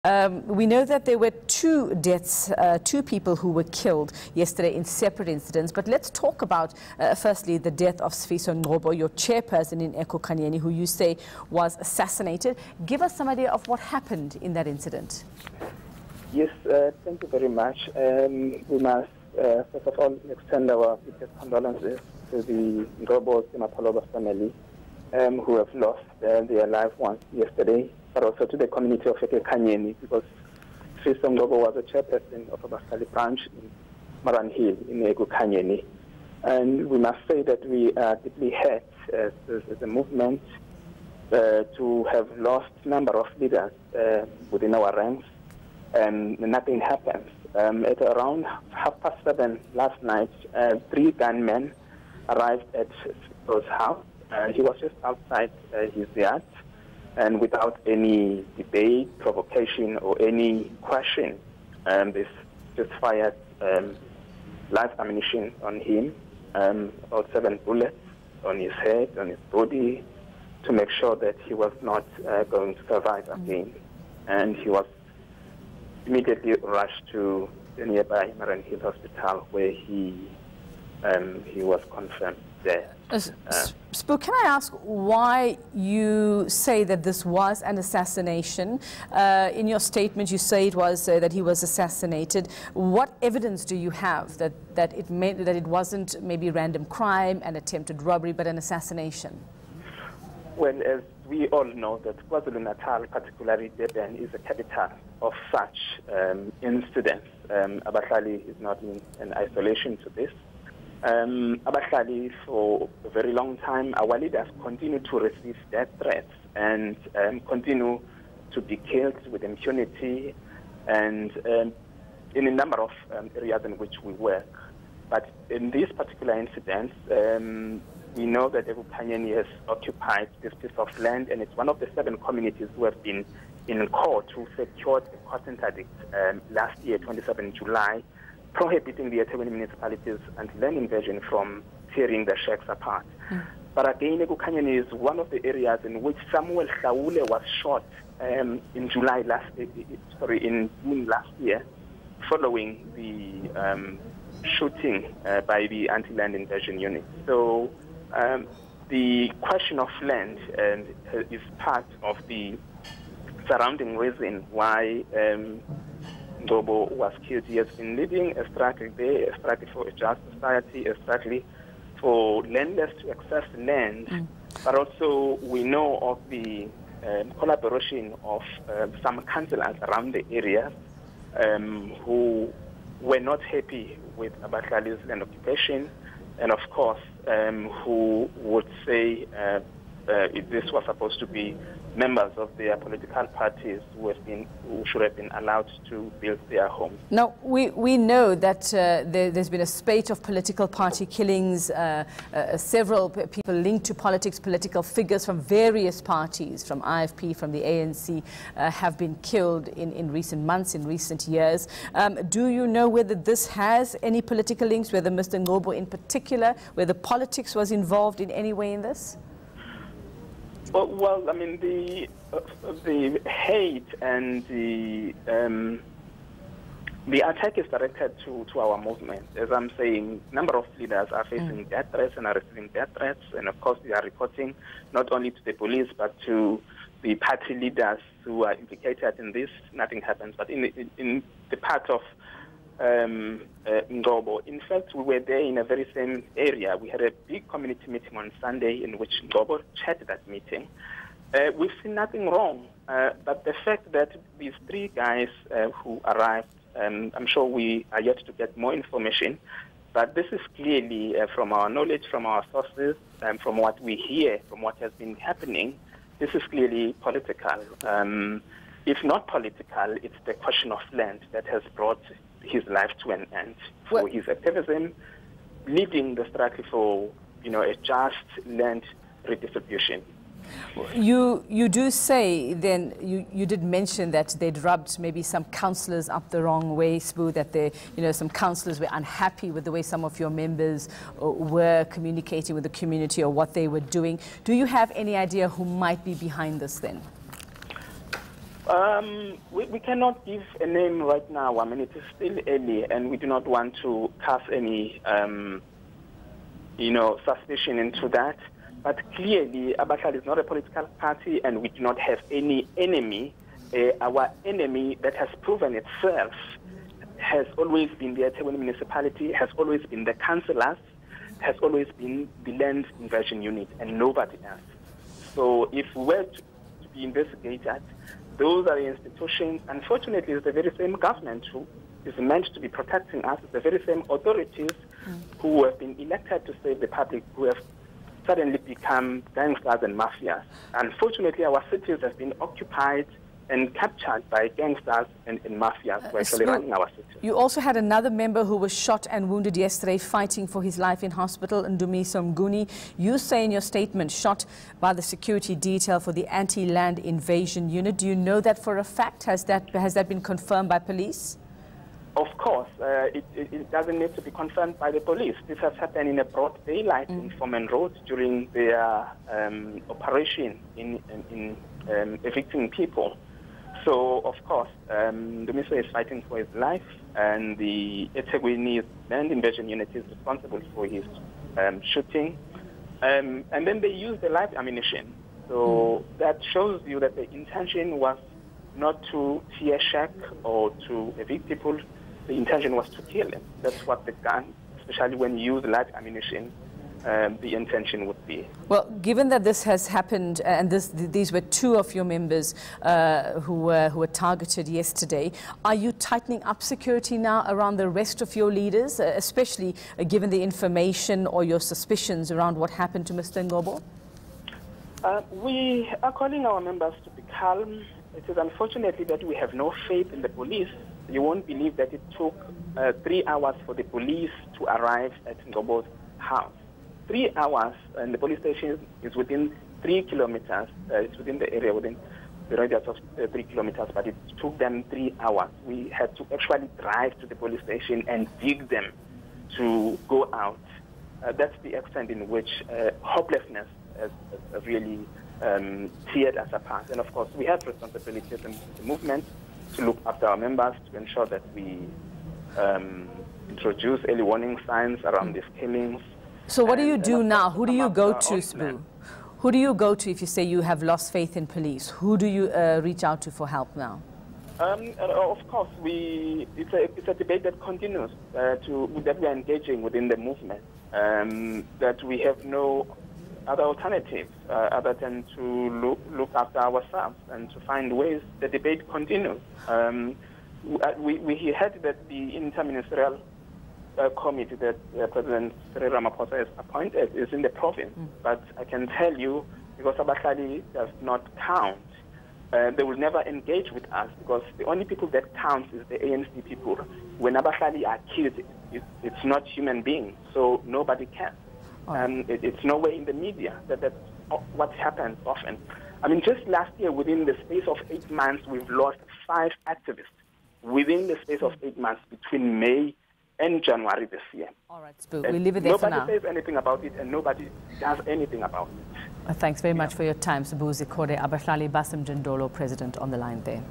We know that there were two deaths, two people who were killed yesterday in separate incidents. But let's talk about, firstly, the death of Sfiso Ngcobo, your chairperson in eKukhanyeni, who you say was assassinated. Give us some idea of what happened in that incident. Yes, thank you very much. We must, first of all, extend our deepest condolences to the Ngcobo family who have lost their loved ones yesterday, but also to the community of eKukhanyeni, because Sfiso Ngcobo was a chairperson of Abahlali branch in Hill in eKukhanyeni. And we must say that we are deeply hurt as a movement to have lost a number of leaders within our ranks, and nothing happens. At around 7:30 last night, 3 gunmen arrived at Sfiso's house. He was just outside his yard, and without any debate, provocation, or any question, they just fired live ammunition on him, about 7 bullets on his head, on his body, to make sure that he was not going to survive again. And he was immediately rushed to the nearby Hill Hospital, where he was confirmed dead. Sbu, can I ask why you say that this was an assassination? In your statement, you say it was that he was assassinated. What evidence do you have that it wasn't maybe random crime, an attempted robbery, but an assassination? Well, as we all know, that KwaZulu-Natal, particularly Durban, is a capital of such incidents. Abahlali is not in isolation to this. Abahlali, for a very long time, our leaders continue to receive death threats and continue to be killed with impunity, and in a number of areas in which we work. But in this particular incident, we know that eKukhanyeni has occupied this piece of land, and it's one of the 7 communities who have been in court who secured a court interdict last year, 27 July, prohibiting the eThekwini municipalities and land invasion from tearing the shacks apart. But again, eKukhanyeni is one of the areas in which Samuel Hlaule was shot in June last year, following the shooting by the anti-land invasion unit. So the question of land is part of the surrounding reason why Ngcobo was killed. He has been leading a struggle there, a struggle for a just society, a struggle for landless to access land. But also we know of the collaboration of some councillors around the area who were not happy with Abahlali's land occupation, and of course who would say this was supposed to be members of their political parties who should have been allowed to build their homes. Now, we know that there's been a spate of political party killings, several people linked to politics, political figures from various parties, from IFP, from the ANC, have been killed in recent months, in recent years. Do you know whether this has any political links, whether Mr. Ngcobo in particular, whether politics was involved in any way in this? Well, I mean, the hate and the attack is directed to our movement. As I'm saying, a number of leaders are facing death threats and are receiving death threats, and of course they are reporting not only to the police but to the party leaders who are implicated in this. Nothing happens. But in the part of Ngcobo, in fact, we were there in a very same area. We had a big community meeting on Sunday in which Ngcobo chaired that meeting. We've seen nothing wrong, but the fact that these 3 guys who arrived, I'm sure we are yet to get more information, but this is clearly from our knowledge, from our sources, and from what we hear, from what has been happening, this is clearly political. If not political, it's the question of land that has brought his life to an end, for his activism, leading the struggle for, a just land redistribution. You do say then, you did mention that they'd rubbed maybe some councillors up the wrong way, Sbu, that some councillors were unhappy with the way some of your members were communicating with the community or what they were doing. Do you have any idea who might be behind this then? We cannot give a name right now. I mean, it is still early, and we do not want to cast any, suspicion into that. But clearly, Abahlali is not a political party, and we do not have any enemy. Our enemy that has proven itself has always been the eThekwini municipality, has always been the councillors, has always been the land inversion unit, and nobody else. So if we were to be investigated, those are the institutions. Unfortunately, it's the very same government who is meant to be protecting us. It's the very same authorities who have been elected to save the public who have suddenly become gangsters and mafias. Unfortunately, our cities have been occupied and captured by gangsters and mafias who are actually running our cities. You also had another member who was shot and wounded yesterday fighting for his life in hospital, Sfiso Ngcobo. You say in your statement, shot by the security detail for the anti-land invasion unit. Do you know that for a fact? Has that been confirmed by police? Of course, it doesn't need to be confirmed by the police. This has happened in a broad daylight in Foreman Road during their operation in evicting people. So, of course, Sfiso is fighting for his life, and the eThekwini land invasion unit is responsible for his shooting. And then they used the live ammunition. So that shows you that the intention was not to tear shack or to evict people. The intention was to kill them. That's what the gun, especially when you use live ammunition, the intention would be. Well, given that this has happened, and these were two of your members who were targeted yesterday, are you tightening up security now around the rest of your leaders, especially given the information or your suspicions around what happened to Mr. Ngcobo? We are calling our members to be calm. It is unfortunately that we have no faith in the police. You won't believe that it took 3 hours for the police to arrive at Ngcobo's house. 3 hours, and the police station is within 3 kilometers. It's within the area, within the radius of 3 kilometers, but it took them 3 hours. We had to actually drive to the police station and dig them to go out. That's the extent in which hopelessness has really teared us apart. And of course, we have responsibilities in the movement to look after our members, to ensure that we introduce early warning signs around these killings. So what do you do now? Who do you go to, Sbu? Who do you go to if you say you have lost faith in police? Who do you reach out to for help now? Of course, it's a debate that continues, that we are engaging within the movement, that we have no other alternatives other than to look after ourselves and to find ways. The debate continues. We heard that the interministerial committee that President Cyril Ramaphosa has appointed is in the province, but I can tell you, because Abahlali does not count, they will never engage with us, because the only people that count is the ANC people. When Abahlali are killed, it's not human beings, so nobody cares. It's nowhere in the media. That's what happens often. I mean, just last year, within the space of 8 months, we've lost 5 activists within the space of 8 months between May and January this year. All right, Sbu, we'll leave it there for now. Nobody says anything about it, and nobody does anything about it. Thanks very much for your time, Sbu Zikode, Abahlali BaseMjondolo, President, on the line there.